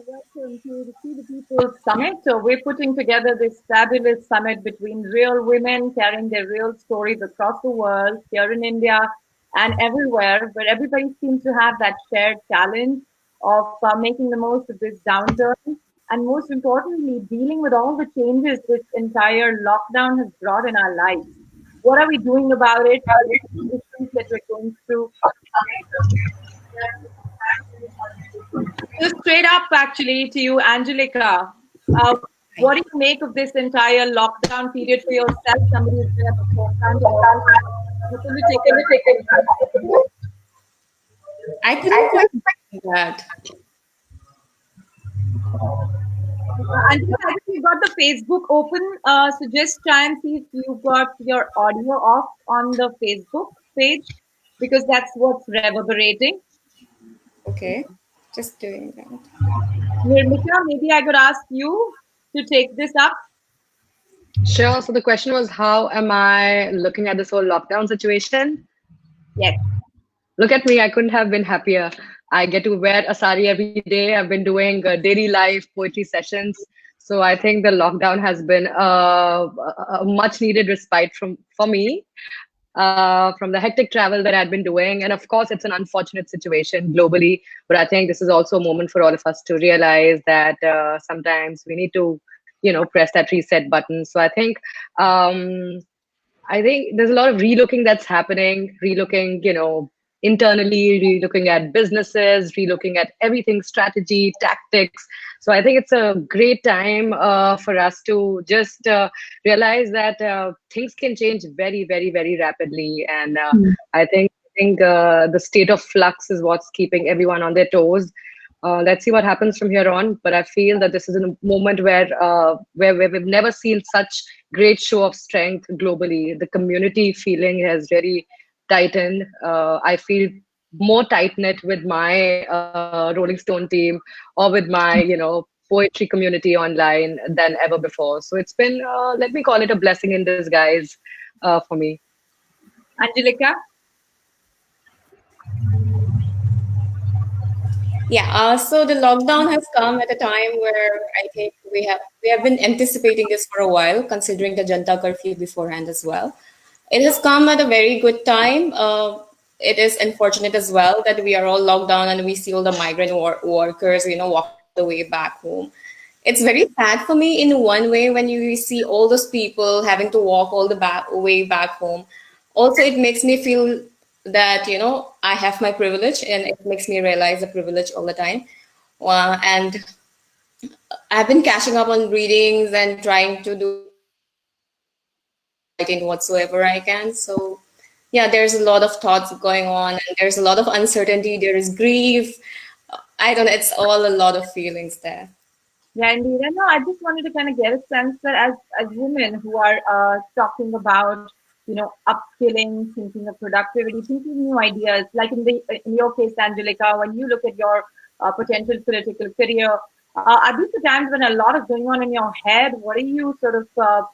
Welcome to the See the People Summit. So we're putting together this fabulous summit between real women carrying their real stories across the world, here in India and everywhere, where everybody seems to have that shared challenge of making the most of this downturn, and most importantly, dealing with all the changes this entire lockdown has brought in our lives. What are we doing about it? What are the issues that we're going through? So straight up, actually, to you, Angelica, what do you make of this entire lockdown period for yourself? Somebody who's been at the forefront of all this. How can you take it? I couldn't quite get that. Angelica, I think you got the Facebook open. So just try and see if you got your audio off on the Facebook page, because that's what's reverberating. Okay, just doing that. Nirmika, maybe I could ask you to take this up. Sure. So the question was, how am I looking at this whole lockdown situation? Yes. Look at me. I couldn't have been happier. I get to wear a sari every day. I've been doing daily life poetry sessions. So I think the lockdown has been a much needed respite for me from the hectic travel that I'd been doing. And of course, it's an unfortunate situation globally. But I think this is also a moment for all of us to realize that sometimes we need to, press that reset button. So I think there's a lot of relooking that's happening, relooking, internally, relooking at businesses, relooking at everything, strategy, tactics. So I think it's a great time for us to just realize that things can change very, very, very rapidly. And I think the state of flux is what's keeping everyone on their toes. Let's see what happens from here on. But I feel that this is a moment where we've never seen such great show of strength globally. The community feeling has really tightened. I feel more tight knit with my Rolling Stone team or with my poetry community online than ever before. So it's been let me call it a blessing in disguise for me. Angelica? Yeah, so the lockdown has come at a time where I think we have been anticipating this for a while, considering the Janta curfew beforehand as well. It has come at a very good time. It is unfortunate as well that we are all locked down and we see all the migrant workers, walk the way back home. It's very sad for me in one way when you see all those people having to walk all the way back home. Also, it makes me feel that I have my privilege, and it makes me realize the privilege all the time. And I've been catching up on readings and trying to do writing whatsoever I can. So yeah, there's a lot of thoughts going on, and there's a lot of uncertainty. There is grief. I don't know. It's all a lot of feelings there. Yeah, indeed. And no, I just wanted to kind of get a sense that as women who are talking about, upskilling, thinking of productivity, thinking new ideas, like in your case, Angelica, when you look at your potential political career, are these the times when a lot is going on in your head? What are you sort of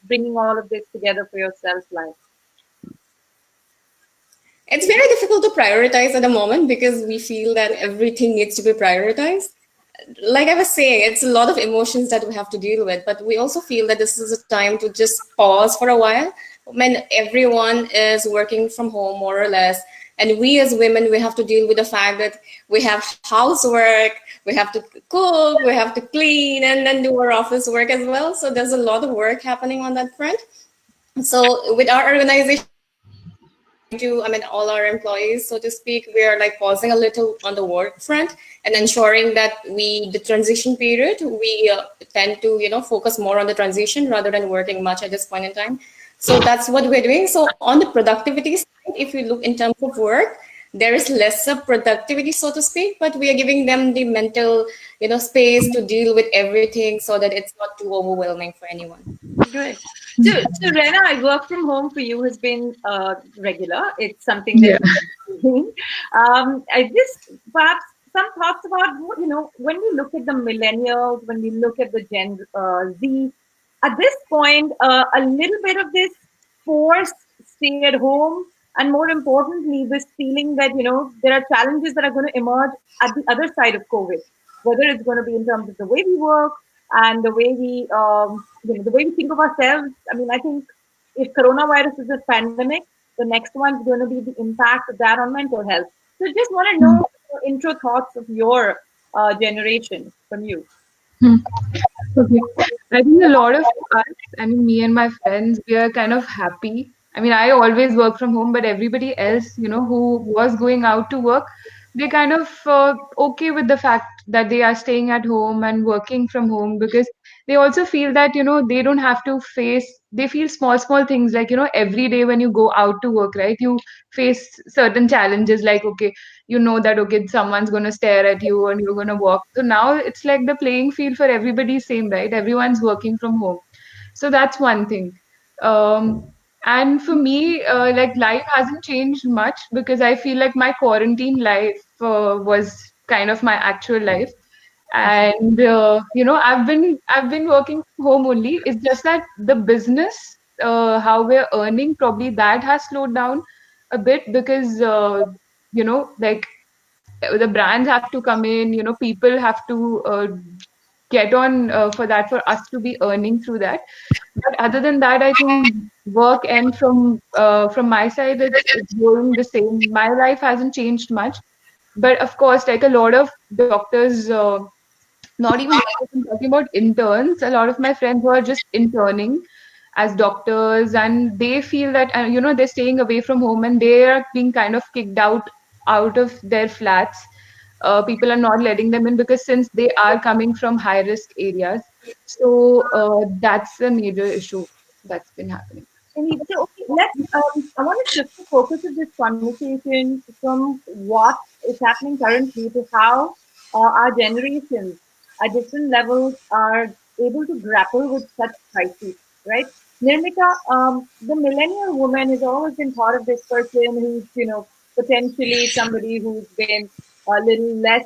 bringing all of this together for yourself, like? It's very difficult to prioritize at the moment because we feel that everything needs to be prioritized. Like I was saying, it's a lot of emotions that we have to deal with, but we also feel that this is a time to just pause for a while when everyone is working from home more or less. And we as women, we have to deal with the fact that we have housework, we have to cook, we have to clean, and then do our office work as well. So there's a lot of work happening on that front. So with our organization, all our employees, so to speak, we are like pausing a little on the work front and ensuring that the transition period, we tend to, focus more on the transition rather than working much at this point in time. So that's what we're doing. So on the productivity side, if you look in terms of work, there is lesser productivity, so to speak, but we are giving them the mental, space to deal with everything so that it's not too overwhelming for anyone. Great. So Rena, I work from home for you has been regular. It's something that Yeah. you're doing. I just perhaps some thoughts about, when we look at the millennials, when we look at the Gen Z, at this point, a little bit of this forced stay at home and more importantly, this feeling that there are challenges that are going to emerge at the other side of COVID, whether it's going to be in terms of the way we work and the way the way we think of ourselves. I mean, I think if coronavirus is a pandemic, the next one's going to be the impact of that on mental health. So, just want to know intro thoughts of your generation from you. Hmm. Okay. I think a lot of us, I mean, me and my friends, we are kind of happy. I mean, I always work from home, but everybody else, who was going out to work, they kind of okay with the fact that they are staying at home and working from home because they also feel that, they don't have to face, they feel small, small things like, every day when you go out to work, right, you face certain challenges like, okay, you know that okay someone's going to stare at you and you're going to walk, so now it's like the playing field for everybody is same, right? Everyone's working from home, so that's one thing. And for me, like life hasn't changed much because I feel like my quarantine life was kind of my actual life. And I've been working from home only. It's just that the business, how we're earning, probably that has slowed down a bit because like the brands have to come in, people have to get on for that, for us to be earning through that. But other than that, I think work and from my side, it's going the same. My life hasn't changed much, but of course, like a lot of doctors, not even doctors, I'm talking about interns. A lot of my friends who are just interning as doctors, and they feel that they're staying away from home and they are being kind of kicked out of their flats. People are not letting them in because since they are coming from high risk areas, so that's a major issue that's been happening. So, okay, I want to shift the focus of this conversation from what is happening currently to how our generations at different levels are able to grapple with such crises, right? Nirmika, the millennial woman has always been thought of this person who's, potentially somebody who's been a little less,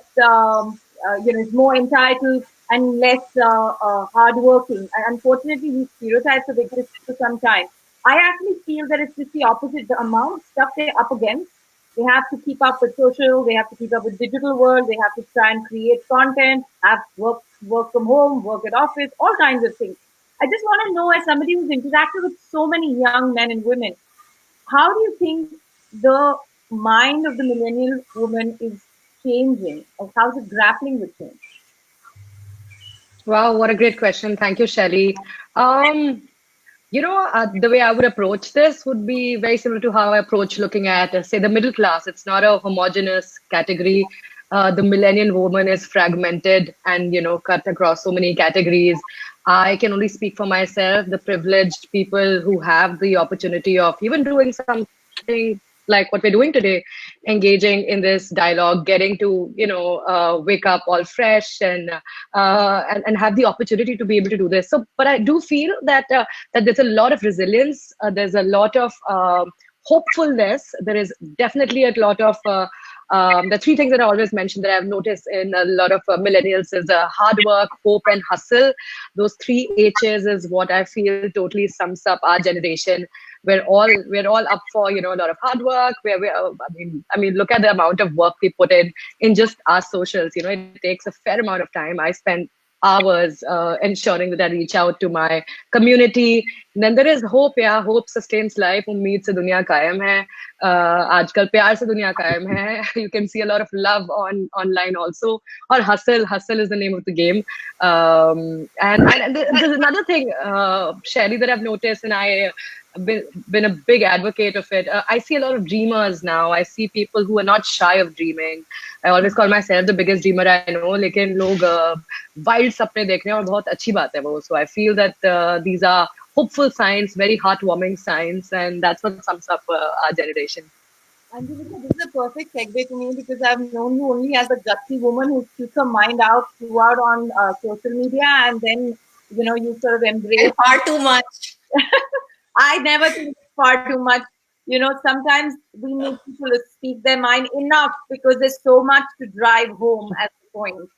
is more entitled and less hardworking. And unfortunately, these stereotypes have existed for some time. I actually feel that it's just the opposite. The amount of stuff they're up against, they have to keep up with social, they have to keep up with digital world, they have to try and create content, have work from home, work at office, all kinds of things. I just want to know, as somebody who's interacted with so many young men and women, how do you think the mind of the millennial woman is changing, or how's it grappling with change? Wow, what a great question. Thank you, Shelly. Um, the way I would approach this would be very similar to how I approach looking at, say, the middle class. It's not a homogeneous category. The millennial woman is fragmented and, cut across so many categories. I can only speak for myself, the privileged people who have the opportunity of even doing something like what we're doing today, engaging in this dialogue, getting to, wake up all fresh and have the opportunity to be able to do this. So, but I do feel that there's a lot of resilience. There's a lot of hopefulness. There is definitely a lot of the three things that I always mention that I've noticed in a lot of millennials is hard work, hope, and hustle. Those three H's is what I feel totally sums up our generation. We're all up for a lot of hard work. I mean, look at the amount of work we put in just our socials. It takes a fair amount of time. I spend hours ensuring that I reach out to my community. And then there is hope. Yeah, hope sustains life. उम्मीद से दुनिया कायम है. आजकल प्यार से दुनिया कायम है. You can see a lot of love online also. Or hustle is the name of the game. And there's another thing, Shelly, that I've noticed, and I been a big advocate of it. I see a lot of dreamers now. I see people who are not shy of dreaming. I always call myself the biggest dreamer I know. लेकिन लोग wild सपने देखने और बहुत अच्छी बात है वो. So I feel that these are hopeful signs, very heartwarming signs, and that's what sums up our generation. Angelika, this is a perfect segue to me because I've known you only as a gutsy woman who keeps her mind out throughout on social media, and then you sort of embrace Far too much. I never think far too much. Sometimes we need people to speak their mind enough because there's so much to drive home at the point.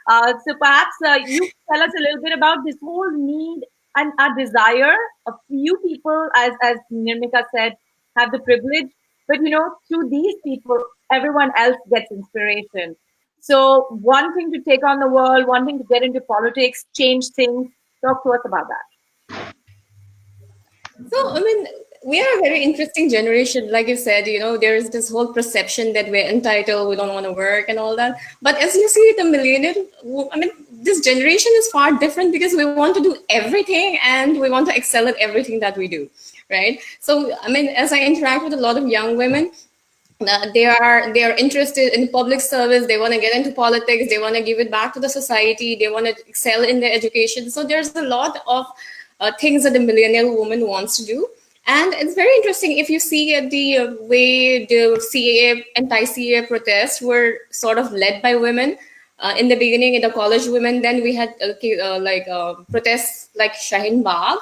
So perhaps you tell us a little bit about this whole need and our desire. A few people, as Nirmika said, have the privilege But through these people, everyone else gets inspiration. So wanting to take on the world, wanting to get into politics, change things. Talk to us about that. So, I mean, we are a very interesting generation. Like you said, there is this whole perception that we're entitled, we don't want to work and all that. But as you see, the millennial, I mean, this generation is far different because we want to do everything and we want to excel at everything that we do, right? So, I mean, as I interact with a lot of young women, they are interested in public service. They want to get into politics. They want to give it back to the society. They want to excel in their education. So there's a lot of things that the millennial woman wants to do. And it's very interesting if you see the way the CAA, anti-CAA protests were sort of led by women. In the beginning, in the college women, then we had protests like Shaheen Bagh.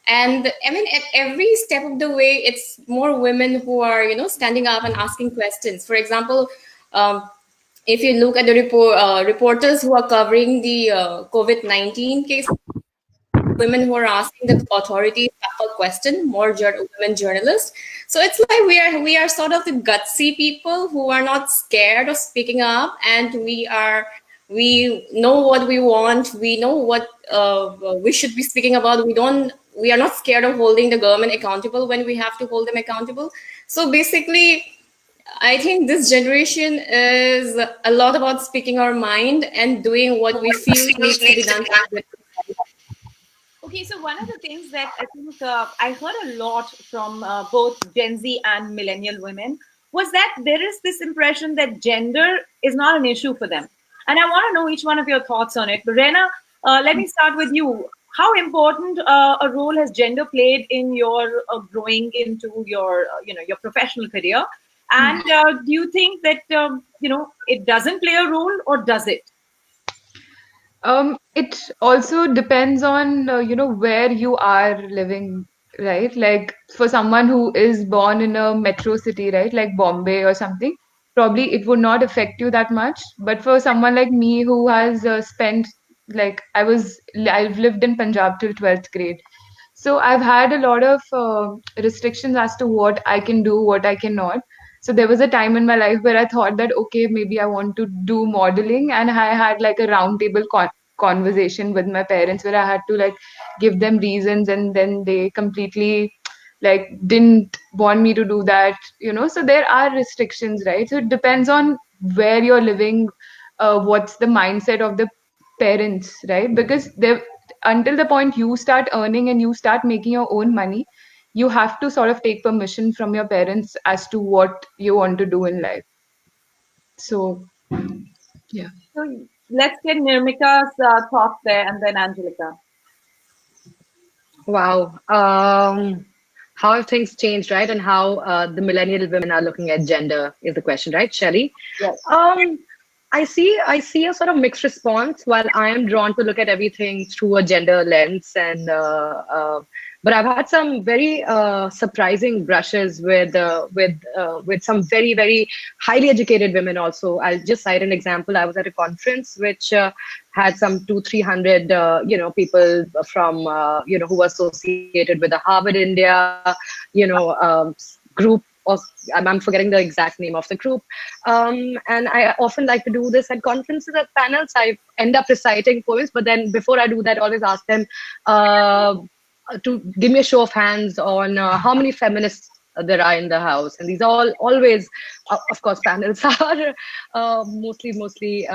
And I mean, at every step of the way, it's more women who are, standing up and asking questions. For example, if you look at the reporters who are covering the COVID-19 case, women who are asking the authorities tougher question, more women journalists. So it's like we are sort of the gutsy people who are not scared of speaking up, and we know what we want. We know what we should be speaking about. We are not scared of holding the government accountable when we have to hold them accountable. So basically, I think this generation is a lot about speaking our mind and doing what we feel needs to be done. Okay, so one of the things that I think I heard a lot from both Gen Z and millennial women was that there is this impression that gender is not an issue for them. And I want to know each one of your thoughts on it. But Rena, let me start with you. How important a role has gender played in your growing into your your professional career? And do you think that it doesn't play a role, or does it? It also depends on where you are living, right? Like for someone who is born in a metro city, right, like Bombay or something, probably it would not affect you that much. But for someone like me who has spent like I've lived in Punjab till 12th grade, so I've had a lot of restrictions as to what I can do, what I cannot. So there was a time in my life where I thought that, okay, maybe I want to do modeling, and I had like a roundtable conversation with my parents where I had to like give them reasons, and then they completely like didn't want me to do that. So there are restrictions, right? So it depends on where you're living, what's the mindset of the parents, right? Because until the point you start earning and you start making your own money, you have to sort of take permission from your parents as to what you want to do in life. So, yeah. So let's get Nirmika's thoughts there, and then Angelica. Wow. How have things changed, right? And how the millennial women are looking at gender is the question, right, Shelly? Yes. I see a sort of mixed response. While I am drawn to look at everything through a gender lens, and but I've had some very surprising brushes with some very, very highly educated women also. I'll just cite an example. I was at a conference which had some 200-300 people from who were associated with the Harvard India group. I'm forgetting the exact name of the group. And I often like to do this at conferences, at panels. I end up reciting poems, but then before I do that, I always ask them to give me a show of hands on how many feminists there are in the house. And these are always, of course, panels are mostly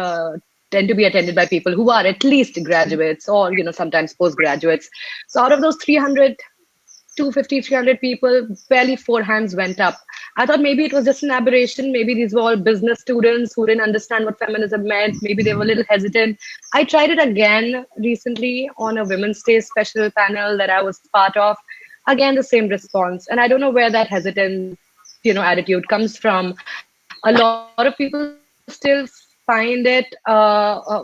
tend to be attended by people who are at least graduates or, sometimes postgraduates. So out of those 250, 300 people, barely 4 hands went up. I thought maybe it was just an aberration. Maybe these were all business students who didn't understand what feminism meant. Maybe they were a little hesitant. I tried it again recently on a Women's Day special panel that I was part of. Again, the same response. And I don't know where that hesitant, attitude comes from. A lot of people still find it a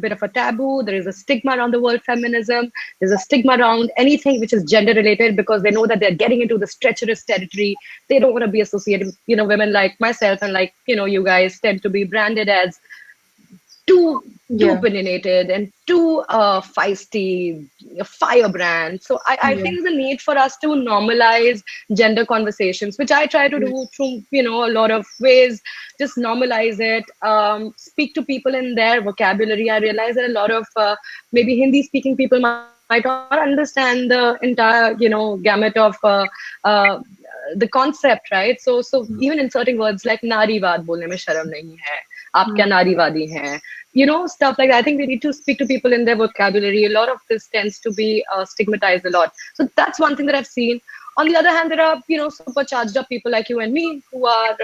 bit of a taboo. There is a stigma around the word feminism. There's a stigma around anything which is gender related, because they know that they're getting into the treacherous territory. They don't want to be associated. Women like myself and like you guys tend to be branded as too Yeah. opinionated and too feisty, firebrand. So I Yeah. think there's a need for us to normalize gender conversations, which I try to Yeah. do through a lot of ways. Just normalize it. Speak to people in their vocabulary. I realize that a lot of maybe Hindi speaking people might not understand the entire gamut of uh, the concept, right? So even inserting words like nariwad bolne mein sharam nahi hai, aap kya Mm. nariwadi hain, stuff like that. I think we need to speak to people in their vocabulary. A lot of this tends to be stigmatized a lot. So that's one thing that I've seen. On the other hand, there are super charged up people like you and me who are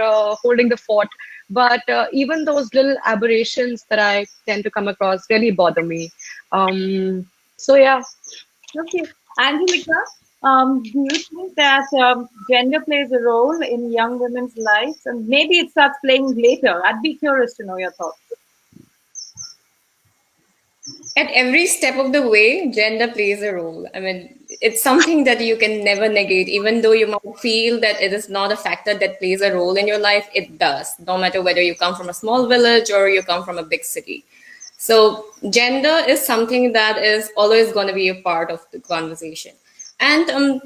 holding the fort. But even those little aberrations that I tend to come across really bother me. So yeah. Okay. Angelica, do you think that gender plays a role in young women's lives? And maybe it starts playing later. I'd be curious to know your thoughts. At every step of the way, gender plays a role. I mean, it's something that you can never negate, even though you might feel that it is not a factor that plays a role in your life, it does, no matter whether you come from a small village or you come from a big city. So, gender is something that is always going to be a part of the conversation. And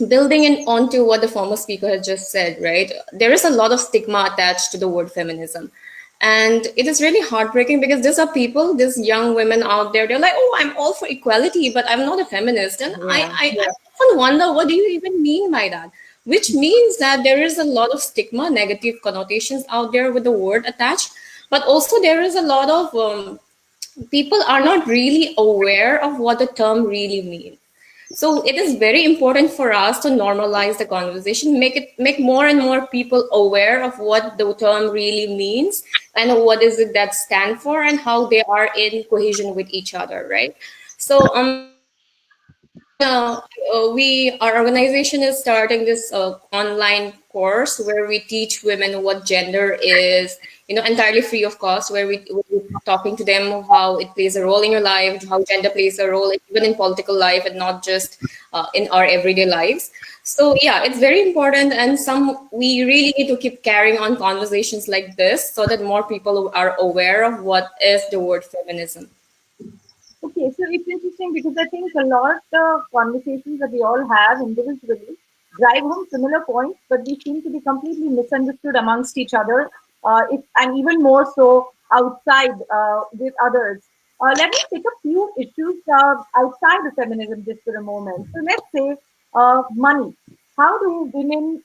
building in onto what the former speaker has just said, right? There is a lot of stigma attached to the word feminism. And it is really heartbreaking because these are people, these young women out there, they're like, oh, I'm all for equality, but I'm not a feminist. And Yeah. I often wonder, what do you even mean by that? Which means that there is a lot of stigma, negative connotations out there with the word attached. But also, there is a lot of people are not really aware of what the term really means. So it is very important for us to normalize the conversation, make more and more people aware of what the term really means and what is it that stand for and how they are in cohesion with each other, right? So our organization is starting this online course where we teach women what gender is, entirely free of cost, where we're talking to them how it plays a role in your life, how gender plays a role even in political life and not just in our everyday lives. So yeah, it's very important, and we really need to keep carrying on conversations like this so that more people are aware of what is the word feminism. Okay, so it's interesting because I think a lot of the conversations that we all have individually drive home similar points, but we seem to be completely misunderstood amongst each other, and even more so outside with others. Let me pick a few issues outside of feminism just for a moment. So let's say money. How do women,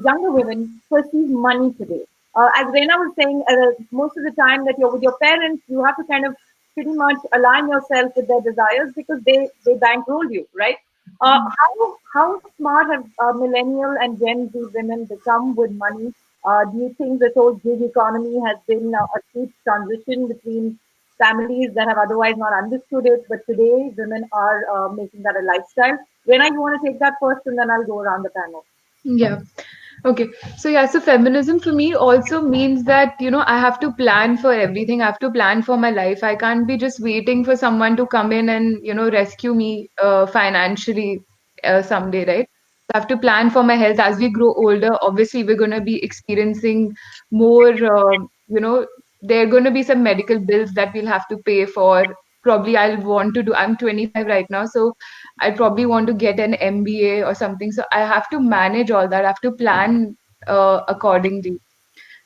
younger women, perceive money today? As Reina was saying, most of the time that you're with your parents, you have to kind of pretty much align yourself with their desires because they bankroll you, right? How smart have millennial and Gen Z women become with money? Do you think this whole gig economy has been a huge transition between families that have otherwise not understood it, but today women are making that a lifestyle? Rena, you want to take that first, and then I'll go around the panel. Yeah. Okay. So yeah, so feminism for me also means that, I have to plan for everything. I have to plan for my life. I can't be just waiting for someone to come in and, rescue me financially someday, right? I have to plan for my health as we grow older. Obviously, we're going to be experiencing more, there are going to be some medical bills that we'll have to pay for. Probably I'll want to do, I'm 25 right now, so I probably want to get an MBA or something. So I have to manage all that. I have to plan accordingly.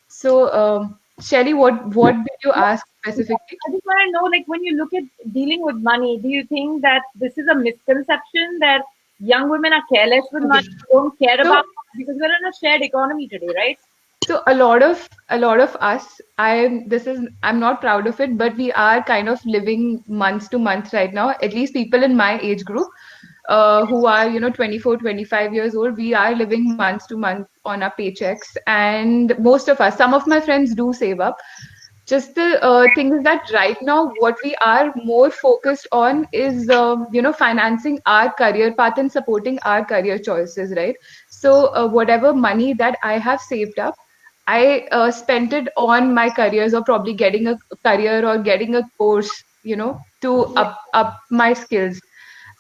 So, Shelly, what did you ask specifically? I just want to know, like, when you look at dealing with money, do you think that this is a misconception that young women are careless with Okay. money, don't care So about it? Because we're in a shared economy today, right? So a lot of us, I'm not proud of it, but we are kind of living month to month right now. At least people in my age group, who are 24, 25 years old, we are living month to month on our paychecks, and most of us, some of my friends do save up. Just the thing is that right now, what we are more focused on is, financing our career path and supporting our career choices, right? So, whatever money that I have saved up, I spent it on my careers or probably getting a career or getting a course, to up my skills.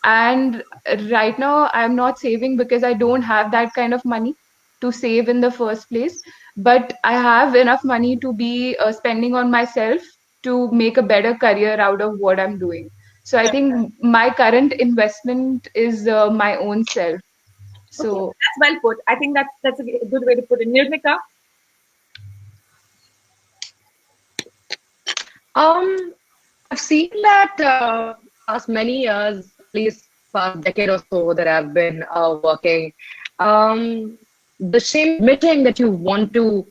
And right now, I'm not saving because I don't have that kind of money to save in the first place. But I have enough money to be spending on myself to make a better career out of what I'm doing. So I think my current investment is my own self. Okay, So that's well put. I think that's a good way to put it. Nirmika? I've seen that past many years, at least past decade or so that I've been working, um, the shame admitting that you want to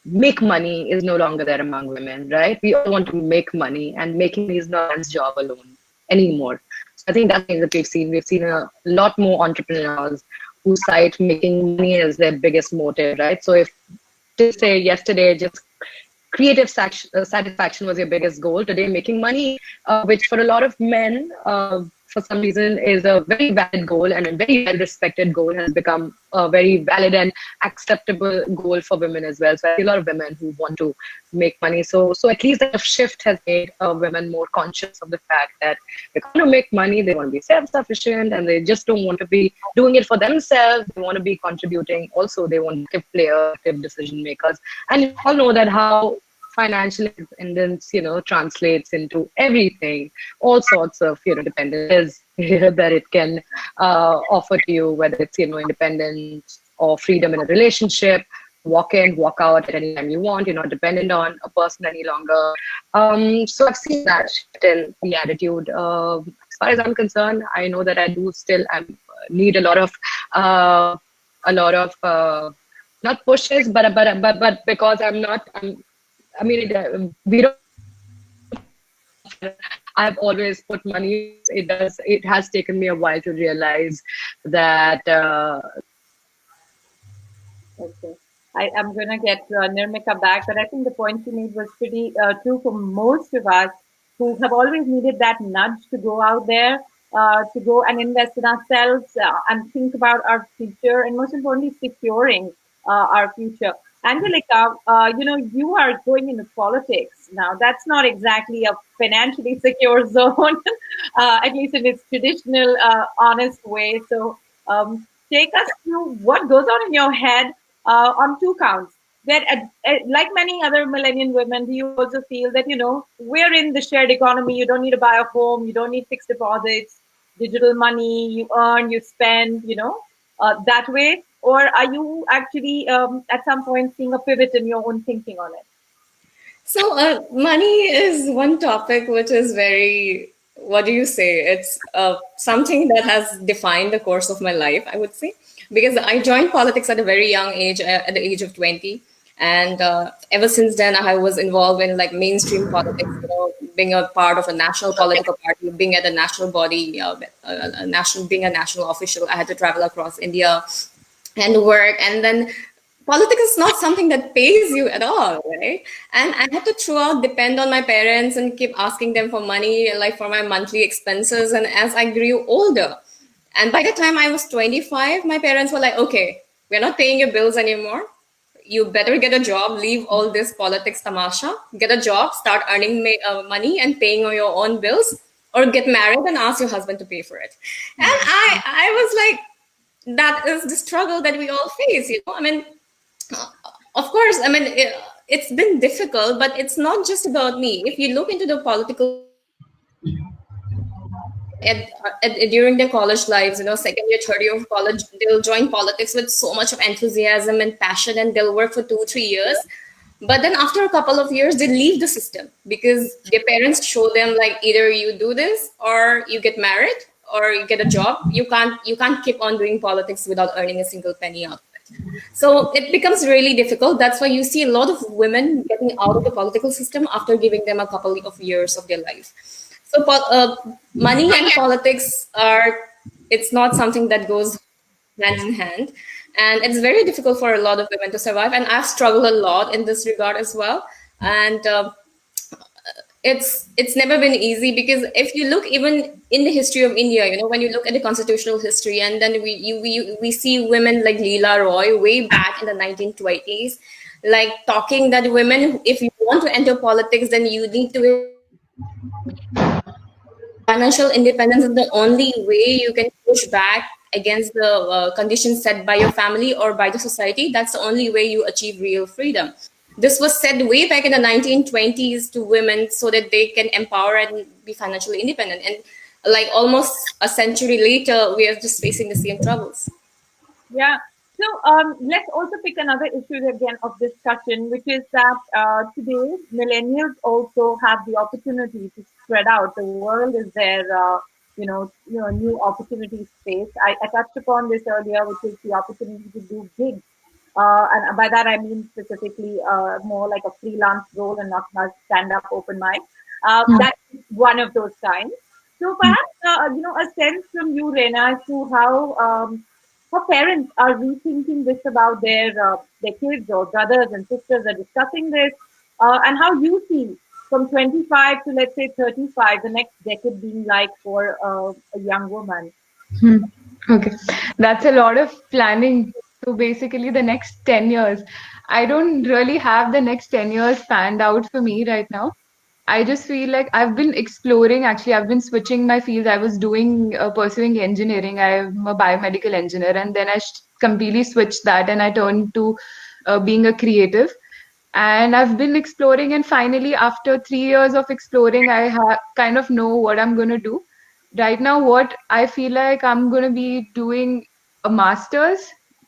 make money is no longer there among women, right? We all want to make money, and making money is not a man's job alone anymore. So I think that's the thing that we've seen. We've seen a lot more entrepreneurs who cite making money as their biggest motive, right? So if, just say yesterday, just creative satisfaction was your biggest goal. Today, making money, which for a lot of men, for some reason, is a very valid goal and a very well respected goal, has become a very valid and acceptable goal for women as well. So I see a lot of women who want to make money. So at least that shift has made women more conscious of the fact that they want to make money, they want to be self-sufficient, and they just don't want to be doing it for themselves. They want to be contributing. Also, they want active players, active decision makers. And you all know that how financial independence, translates into everything, all sorts of, dependences that it can offer to you, whether it's, independence or freedom in a relationship, walk in, walk out at any time you want. You're not dependent on a person any longer. So I've seen that shift in the attitude. As far as I'm concerned, I know that I do still need a lot of not pushes, but because we don't. I've always put money. It has taken me a while to realize that. Okay. I am going to get Nirmika back, but I think the point she made was pretty true for most of us who have always needed that nudge to go out there, to go and invest in ourselves and think about our future, and most importantly, securing our future. Angelica, you are going into politics now. That's not exactly a financially secure zone, at least in its traditional, honest way. So, take us through what goes on in your head on two counts. That, like many other millennial women, do you also feel that, we're in the shared economy? You don't need to buy a home, you don't need fixed deposits, digital money, you earn, you spend, that way? Or are you actually at some point seeing a pivot in your own thinking on it? So money is one topic which is very, what do you say? It's something that has defined the course of my life, I would say, because I joined politics at a very young age, at the age of 20. And ever since then, I was involved in like mainstream politics, being a part of a national political party, being at a national body, being a national official. I had to travel across India and work, and then politics is not something that pays you at all, right? And I had to throughout depend on my parents and keep asking them for money, like for my monthly expenses. And as I grew older, and by the time I was 25, my parents were like, okay, we're not paying your bills anymore. You better get a job, leave all this politics tamasha, get a job, start earning money and paying on your own bills, or get married and ask your husband to pay for it. And I was like, that is the struggle that we all face, I mean, of course, I mean, it's been difficult, but it's not just about me. If you look into the political during their college lives, second year, third year of college, they'll join politics with so much of enthusiasm and passion, and they'll work for 2-3 years. But then after a couple of years, they leave the system because their parents show them like, either you do this or you get married or you get a job. You can't keep on doing politics without earning a single penny out of it. So it becomes really difficult. That's why you see a lot of women getting out of the political system after giving them a couple of years of their life. So money and politics it's not something that goes hand in hand. And it's very difficult for a lot of women to survive. And I've struggled a lot in this regard as well. And it's never been easy, because if you look even in the history of India, when you look at the constitutional history, and then we see women like Leela Roy way back in the 1920s, like talking that women, if you want to enter politics, then you need to financial independence is the only way you can push back against the conditions set by your family or by the society. That's the only way you achieve real freedom. this was said way back in the 1920s to women so that they can empower and be financially independent. And like almost a century later, we are just facing the same troubles. Yeah. So let's also pick another issue again of discussion, which is that today millennials also have the opportunity to spread out. The world is their, new opportunity space. I touched upon this earlier, which is the opportunity to do gigs. And by that I mean specifically more like a freelance role and not much stand-up open mic. That's one of those times. So perhaps a sense from you, Rena, as to how parents are rethinking this about their kids or brothers and sisters are discussing this, and how you see from 25 to let's say 35 the next decade being like for a young woman. Hmm. Okay, that's a lot of planning. So basically, the next 10 years, I don't really have the next 10 years planned out for me right now. I just feel like I've been exploring, actually, I've been switching my fields. I was pursuing engineering. I'm a biomedical engineer, and then completely switched that and I turned to being a creative. And I've been exploring, and finally, after 3 years of exploring, kind of know what I'm going to do. Right now, what I feel like I'm going to be doing a master's.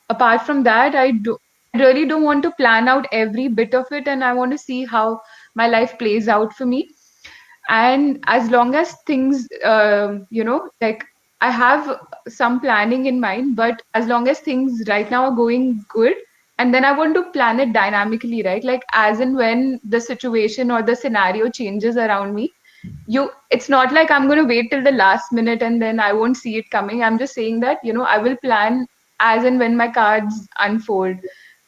Apart from that, I really don't want to plan out every bit of it, and I want to see how my life plays out for me. And as long as things, like I have some planning in mind, but as long as things right now are going good, and then I want to plan it dynamically, right? Like as and when the situation or the scenario changes around me, it's not like I'm going to wait till the last minute and then I won't see it coming. I'm just saying that, I will plan as and when my cards unfold.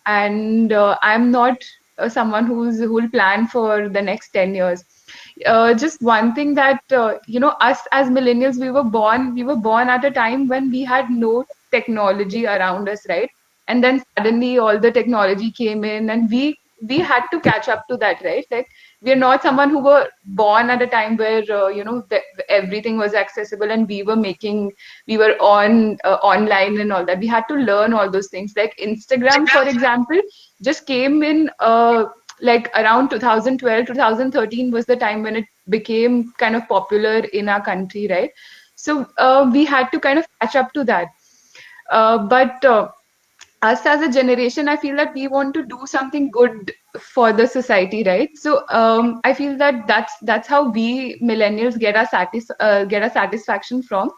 And I'm not someone who will plan for the next 10 years. Just one thing that us as millennials, we were born at a time when we had no technology around us, right? And then suddenly all the technology came in, and we had to catch up to that, right? Like we're not someone who were born at a time where everything was accessible and we were online and all that. We had to learn all those things. Like Instagram, for example, just came in like around 2012, 2013 was the time when it became kind of popular in our country, right? So we had to kind of catch up to that. But us as a generation, I feel that we want to do something good for the society, right? So I feel that that's how we millennials get a satisfaction from.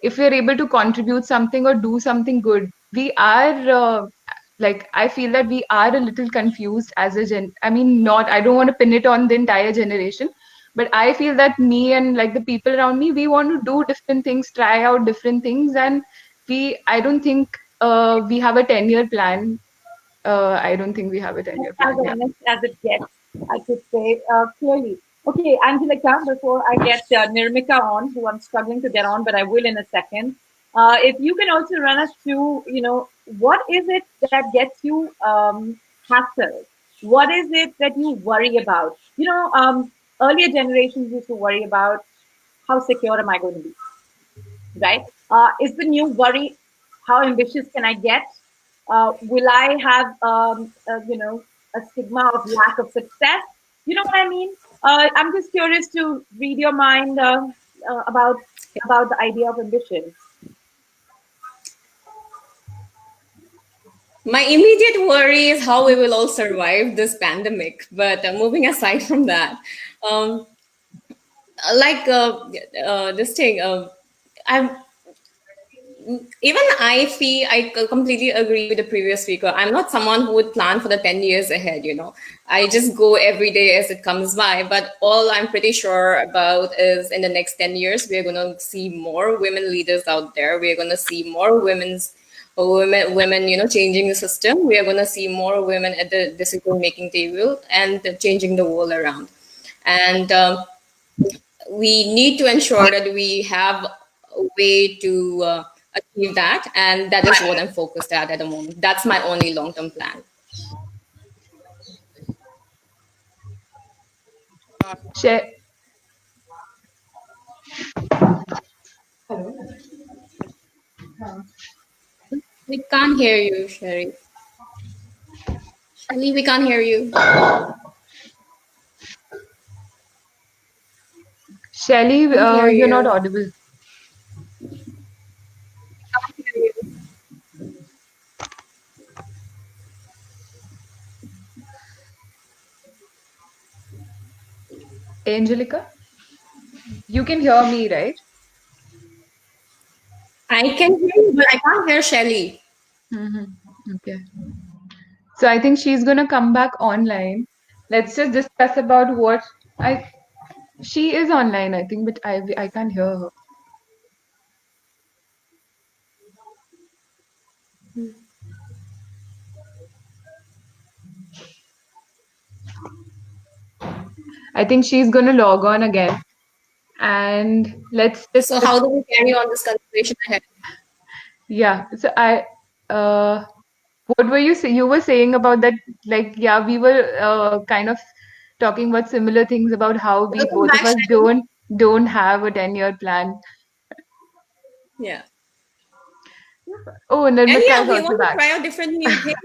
If we're able to contribute something or do something good, we are like I feel that we are a little confused as a gen. I mean, not I don't want to pin it on the entire generation, but I feel that me and like the people around me, we want to do different things, try out different things, and I don't think we have a 10-year plan. I don't think we have a 10-year As plan. Yeah. honest as it gets, I could say clearly. Okay, Angelica, before I get Nirmika on, who I'm struggling to get on, but I will in a second. If you can also run us through, what is it that gets you hassled? What is it that you worry about? Earlier generations used to worry about how secure am I going to be, right? Is the new worry how ambitious can I get? Will I have, a stigma of lack of success? You know what I mean? I'm just curious to read your mind about the idea of ambition. My immediate worry is how we will all survive this pandemic. But moving aside from that, um, like this thing, I'm even I feel completely agree with the previous speaker. I'm not someone who would plan for the 10 years ahead, I just go every day as it comes by. But all I'm pretty sure about is in the next 10 years, we're going to see more women leaders out there. We're going to see more women, changing the system. We are going to see more women at the decision making table and changing the world around. And we need to ensure that we have a way to achieve that, and that is what I'm focused at the moment. That's my only long-term plan. Share. We can't hear you, Sherry. Ali, we can't hear you. Shelly, Can't hear you're not you. audible. Angelica, you can hear me, right? I can hear you, but I can't hear Shelly. Okay. So I think she's gonna come back online. Let's just discuss about what I she is online, I think, but I can't hear her. I think she's gonna log on again, and let's just So how do we carry on this conversation ahead? yeah. So what were you say? You were saying about that, like yeah, we were kind of talking about similar things about how we Welcome both of back, us Shelly. don't have a 10-year plan. Yeah. Oh, And Nirmika yeah, is we also want to back. try out different new things.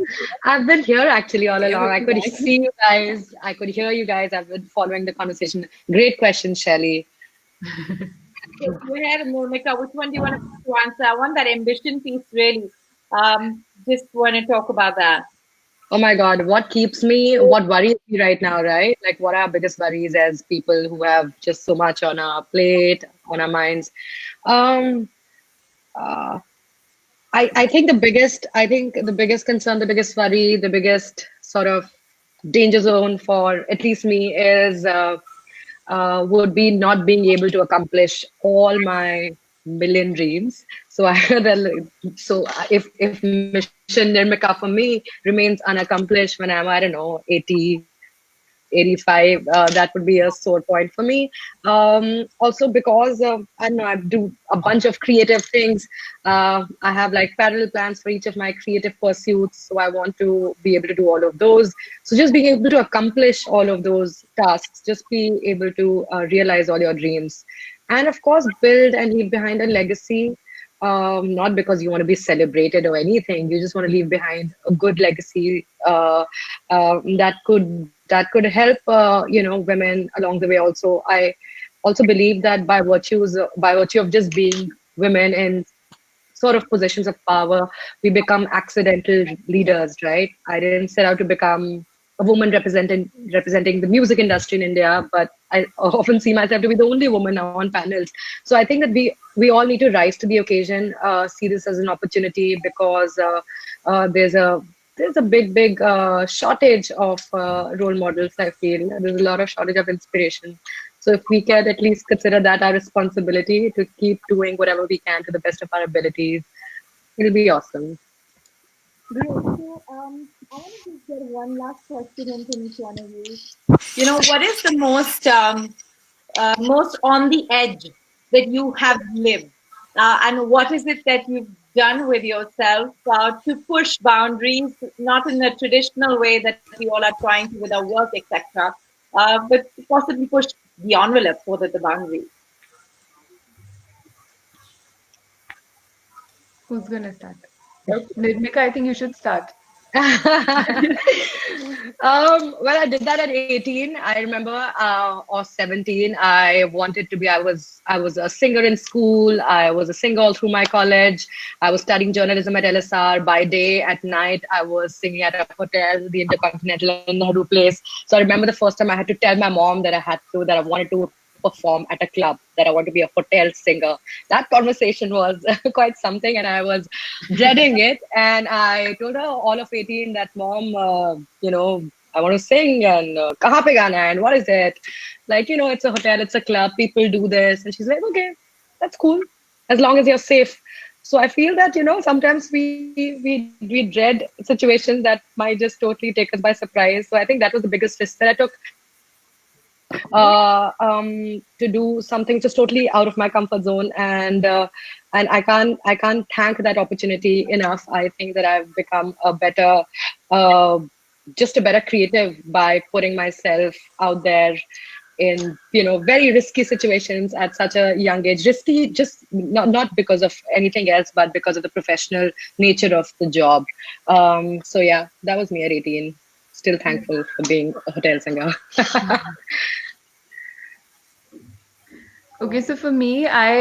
I've been here actually all Okay, along. I welcome could back. see you guys. I could hear you guys. I've been following the conversation. Great question, Shelley. Okay, go ahead, Monica. Which one do you want to answer? I want that ambition piece really. Just want to talk about that. Oh my God, what keeps me, what worries me right now, right? Like, what are our biggest worries as people who have just so much on our plate, on our minds? Um, uh, I think the biggest concern, the biggest worry, the biggest sort of danger zone for at least me is would be not being able to accomplish all my million dreams. So if Mission Nirmika for me remains unaccomplished when I'm, I don't know, 80, 85, that would be a sore point for me. Also because I don't know, I do a bunch of creative things. I have like parallel plans for each of my creative pursuits, so I want to be able to do all of those. So just being able to accomplish all of those tasks, just be able to realize all your dreams, and of course build and leave behind a legacy. Not because you want to be celebrated or anything. You just want to leave behind a good legacy that could help women along the way. Also, I also believe that by virtue of just being women in sort of positions of power, we become accidental leaders, right? I didn't set out to become a woman representing the music industry in India, but I often see myself to be the only woman now on panels. So I think that we all need to rise to the occasion, see this as an opportunity, because there's a big shortage of role models. I feel there's a lot of shortage of inspiration. So if we can at least consider that our responsibility to keep doing whatever we can to the best of our abilities, it'll be awesome. Great. So, I want to just get one last question in from each one of you. What is the most on the edge that you have lived, and what is it that you've done with yourself to push boundaries, not in the traditional way that we all are trying to with our work, etc., but possibly push the envelope for the boundary. Who's gonna start? Nirmika, I think you should start. Well, I did that at 18. I remember, or 17. I was a singer in school. I was a singer all through my college. I was studying journalism at LSR. By day, at night, I was singing at a hotel, the Intercontinental in Nehru Place. So I remember the first time I had to tell my mom that I wanted to perform at a club, that I want to be a hotel singer. That conversation was quite something, and I was dreading it. And I told her all of 18 that, Mom, I want to sing, and kaha pe gana hai, and what is it? Like, it's a hotel, it's a club, people do this. And she's like, okay, that's cool, as long as you're safe. So I feel that, sometimes we dread situations that might just totally take us by surprise. So I think that was the biggest risk that I took, to do something just totally out of my comfort zone, and I can't thank that opportunity enough. I think that I've become uh, just a better creative by putting myself out there in very risky situations at such a young age. Risky, just not because of anything else, but because of the professional nature of the job. So yeah, that was me at 18. still thankful for being a hotel singer. Okay, so for me, I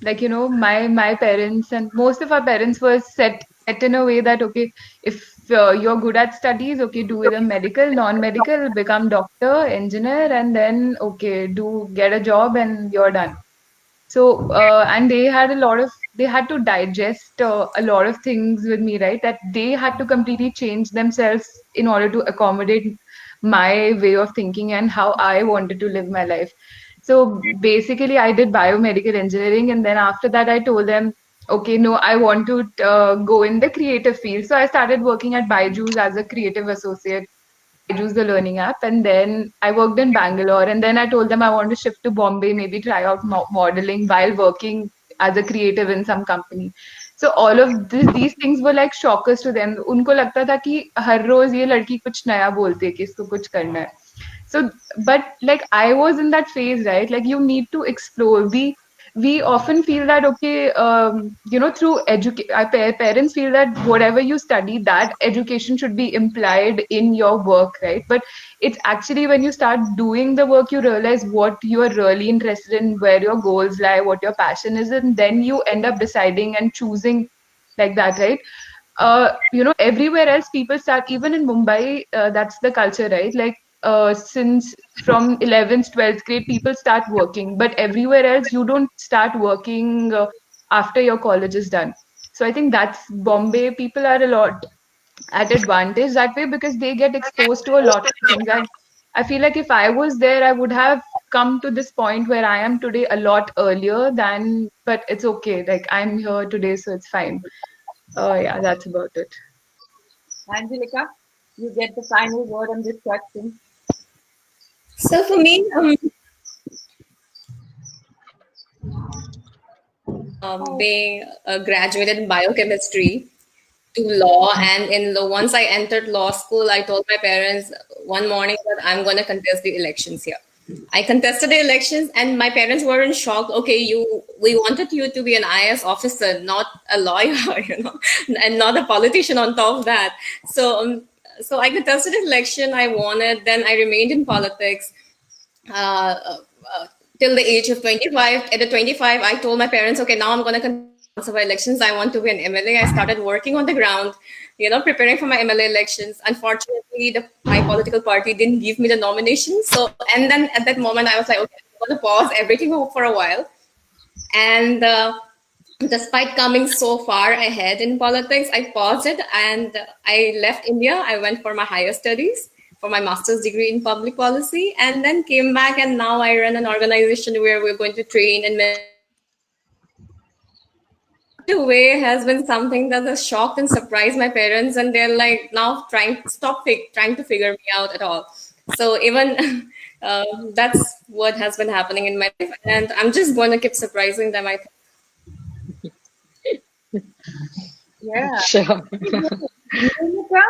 like my parents and most of our parents were set in a way that okay, if you're good at studies, okay, do either medical, non-medical, become doctor, engineer, and then okay, do get a job and you're done. So and they had to digest a lot of things with me, right? That they had to completely change themselves in order to accommodate my way of thinking and how I wanted to live my life. So basically, I did biomedical engineering, and then after that, I told them, okay, no, I want to go in the creative field. So I started working at Byju's as a creative associate. Byju's, the learning app, and then I worked in Bangalore, and then I told them I want to shift to Bombay, maybe try out modeling while working as a creative in some company. So all of these things were like shockers to them. उनको लगता था कि हर रोज ये लड़की कुछ नया बोलती है कि इसको कुछ करना है. So, but like I was in that phase, right? Like you need to explore. We often feel that okay, through education, our parents feel that whatever you study, that education should be implied in your work, right? But it's actually when you start doing the work, you realize what you are really interested in, where your goals lie, what your passion is, and then you end up deciding and choosing like that, right? Everywhere else people start, even in Mumbai, that's the culture, right? Like since from 11th 12th grade people start working, but everywhere else you don't start working after your college is done. So I think that's Bombay people are a lot at advantage that way because they get exposed to a lot of things. I feel like if I was there I would have come to this point where I am today a lot earlier than, but it's okay, like I'm here today, so it's fine. Yeah, that's about it. Angelica, you get the final word on this question. So for me, being graduated in biochemistry to law, and in law, once I entered law school, I told my parents one morning that I'm going to contest the elections here. I contested the elections, and my parents were in shock. Okay, we wanted you to be an IS officer, not a lawyer, and not a politician on top of that. So I contested the election. I won it. Then I remained in politics. Till the age of 25. At the 25, I told my parents, okay, now I'm going to contest for elections. I want to be an MLA. I started working on the ground, preparing for my MLA elections. Unfortunately, my political party didn't give me the nomination. So, and then at that moment, I was like, okay, I'm going to pause everything for a while. And despite coming so far ahead in politics, I paused it and I left India. I went for my higher studies, for my master's degree in public policy, and then came back, and now I run an organization where we're going to train and the way has been something that has shocked and surprised my parents, and they're like now trying to figure me out at all. So even that's what has been happening in my life, and I'm just going to keep surprising them, I think. Yeah. Sure. Monica,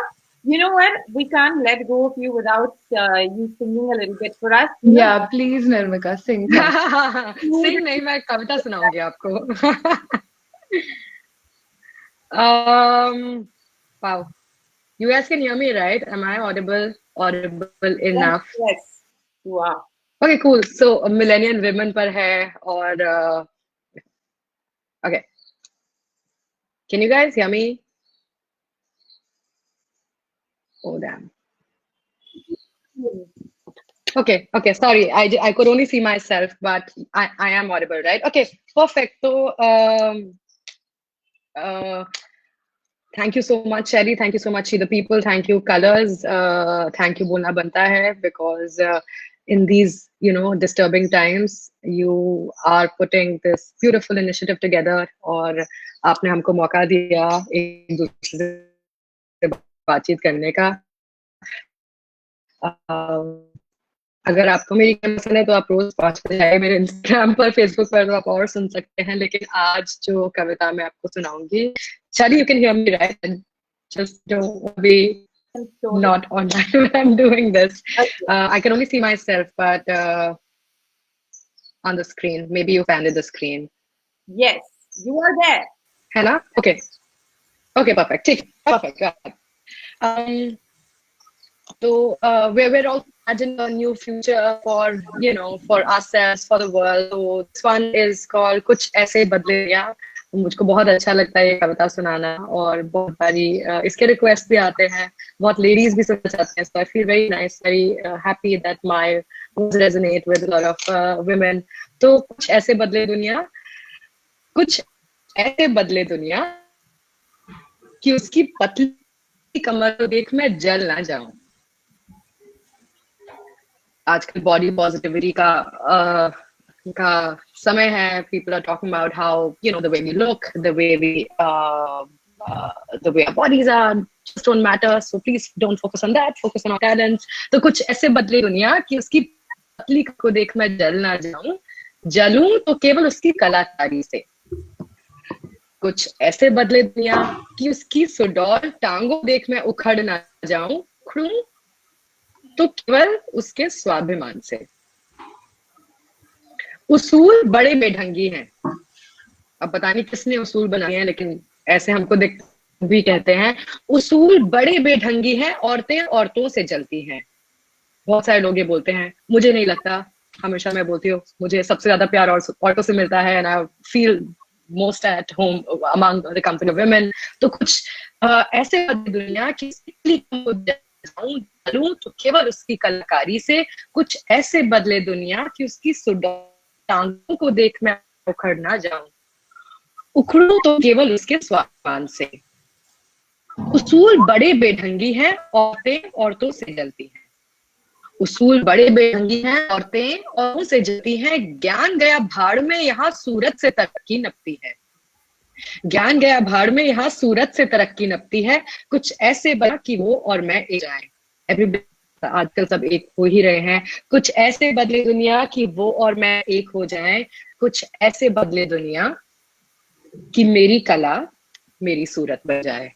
you know what? We can't let go of you without you singing a little bit for us. Yeah, please, Nirmika, sing. Sing नहीं, मैं कविता सुनाऊंगी आपको. Wow. You guys can hear me, right? Am I audible enough? Yes, you are. Okay, cool. So millennial women पर है और okay. Can you guys hear me? Oh damn. Okay, sorry. I could only see myself, but I am audible, right? Okay, perfect. So thank you so much, Shelly. Thank you so much, the people. Thank you, Colors. Thank you, Bolna Banta Hai, because in these, disturbing times, you are putting this beautiful initiative together, और आपने हमको मौका दिया एक दूसरे से बातचीत करने का. अगर आपको मेरी पसंद है तो आप रोज 5 बजे आए मेरे इंस्टाग्राम पर, फेसबुक पर, तो आप और सुन सकते हैं. लेकिन आज जो कविता मैं आपको सुनाऊंगी, Shadi, you can hear me, right? Just don't be not online when I'm doing this. I can only see myself, but on the screen. Maybe you expanded the screen. Yes, you are there. Hello? Okay. Okay, perfect. Perfect. Got it. So we're also imagining a new future for for ourselves, for the world. So this one is called कुछ ऐसे बदले दुनिया. मुझको बहुत अच्छा लगता है ये कविता सुनाना, और बहुत सारी इसके रिक्वेस्ट भी आते हैं, बहुत लेडीज भी सुनना चाहते हैं. So I feel very nice, very happy that my words resonate with a lot of women. तो कुछ ऐसे बदले दुनिया, कुछ ऐसे बदले दुनिया कि उसकी पतली कमर को देख मैं जल ना जाऊं. आजकल बॉडी पॉजिटिविटी का समय है. People are talking about how the way we look, the way our bodies are just don't matter. So please don't focus on that. Focus on our talents. तो कुछ ऐसे बदले दुनिया कि उसकी पतली को देख मैं जल ना जाऊं, जलूं तो केवल उसकी कलाकारी से. कुछ ऐसे बदले दुनिया कि उसकी सुडौल टांगों देख मैं उखड़ ना जाऊं, उखड़ूं तो केवल उसके स्वाभिमान से. उसूल बड़े बेढंगी हैं. अब पता नहीं किसने उसूल बनाए हैं, लेकिन ऐसे हमको भी कहते हैं. उसूल बड़े बेढंगी हैं, औरतें औरतों से जलती हैं. बहुत सारे लोग ये बोलते हैं, मुझे नहीं लगता. हमेशा मैं बोलती हूँ, मुझे सबसे ज्यादा प्यार औरतों से मिलता है, and I feel most at home among the company of women. तो कुछ ऐसे दुनिया की तो केवल उसकी कलाकारी से. कुछ ऐसे बदले दुनिया कि उसकी टांगों को देख मैं उखड़ ना जाऊं, उखड़ूं तो केवल उसके स्वाभिमान से. उसूल बड़े बेढंगी हैं, औरतें औरतों से जलती हैं. उसूल बड़े बेढंगी हैं, औरतें औरतों से जलती हैं. ज्ञान गया भाड़ में, यहाँ सूरत से तरक्की नपती है. ज्ञान गया भाड़ में, यहाँ सूरत से तरक्की नपती है. कुछ ऐसे बना कि वो और मैं एक जाए. आजकल सब एक हो ही रहे हैं. कुछ ऐसे बदले दुनिया कि वो और मैं एक हो जाएं. कुछ ऐसे बदले दुनिया कि मेरी कला मेरी सूरत बन जाए.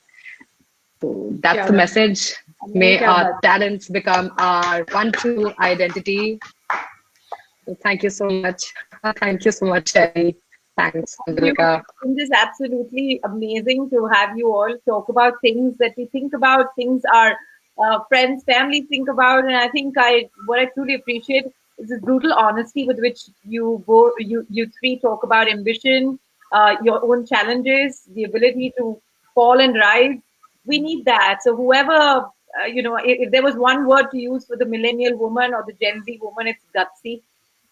So that's the message. May our talents become our one true identity. So thank you so much. Thank you so much, Sherry. Thanks, Andrika. It is absolutely amazing to have you all talk about things that we think about, things our friends, family think about, and I think what I truly appreciate is this brutal honesty with which you three talk about ambition, your own challenges, the ability to fall and rise. We need that. So whoever, if there was one word to use for the millennial woman or the Gen Z woman, it's gutsy,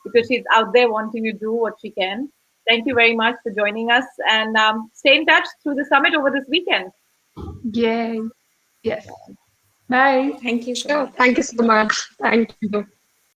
because she's out there wanting to do what she can. Thank you very much for joining us, and stay in touch through the summit over this weekend. Yay. Yes. Bye. Thank you. Sure. Thank you so much. Thank you.